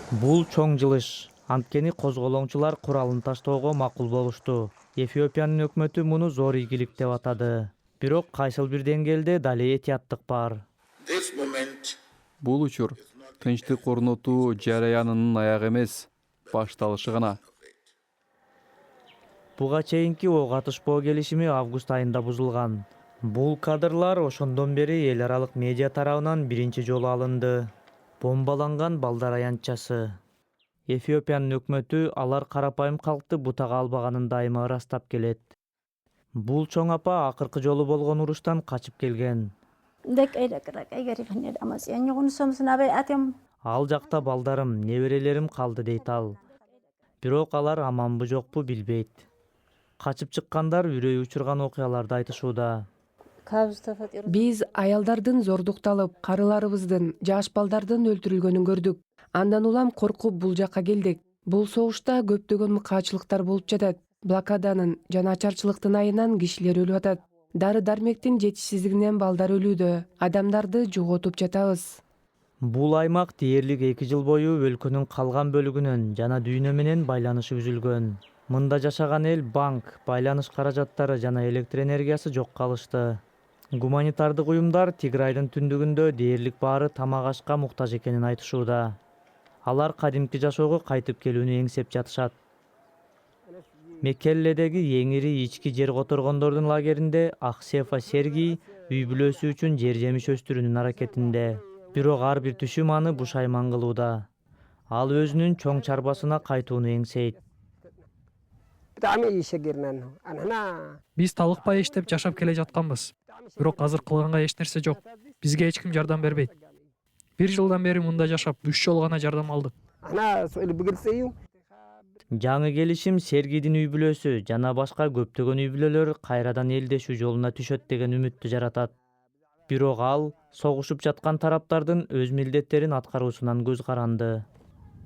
Бул чоң жылыш. Анткени козголоңчулар куралын таштоого макул болушту. Эфиопиянын өкмөтү муну зор ийгилик деп атады. Бирок кайсыл бир деңгээлде дале этияттык бар. Бул учур тынчтык орнотуу жараянынын аягы эмес, башталышы гана. Буга чейинки ок атышпоо келишими август айында бузулган. Бул кадрлар ошондон бери эл аралык медиа тарабынан биринчи жолу алынды. Бомбаланган балдар аянтчасы. Эфиопиянын өкмөтү алар карапайым калкты бутага албаганын дайыма ырастап келет. Бул чоң апа акыркы жолу болгон уруштан качып келген. Ал жакта балдарым, неберелерим калды дейт ал. Бирок алар аманбы жокпу билбейт. Качып чыккандар үрөй учурган окуяларды айтышууда. Биз аялдардын зордукталып, карыларыбыздын, жаш балдардын өлтүрүлгөнүн көрдүк. Андан улам коркуп бул жакка келдик. Бул согушта көптөгөн мыкаачылыктар болуп жатат. Блокаданын жана ачарчылыктын айынан кишилер өлүп атат. Дары-дармектин жетишсиздигинен балдар өлүүдө. Адамдарды жоготуп жатабыз. Бул аймак дээрлик 2 жыл бою өлкөнүн калган бөлүгүнөн жана дүйнө менен байланышы үзүлгөн. Мында жашаган эл банк, байланыш каражаттары жана электр энергиясы жок калышты. Гуманитардык уюмдар Тиграйдын түндүгүндө дээрлик баары тамак ашка муктаж экенин айтышууда. Алар кадимки жашоого кайтып келүүнү эңсеп жатышат. Меккелледеги эң ири ички жер которгондордун лагеринде Аксефа Сергий үй бүлөсү үчүн жер жемиш өстүрүүнүн аракетинде. Бирок ар бир түшүм аны бушайман кылууда. Ал өзүнүн чоң чарбасына кайтууну эңсейт. Биз талыкпай иштеп жашап келе жатканбыз. Бирок азыр кылганга эч нерсе жок. Бизге эч ким жардам бербейт. 1 жылдан бери мында жашап 3 жолу гана жардам алдык. Жаңы келишим Сергийдин үй бүлөсү жана башка көптөгөн үй бүлөлөр кайрадан элдешүү жолуна түшөт деген үмүттү жаратат. Бирок ал согушуп жаткан тараптардын өз милдеттерин аткаруусунан көз каранды.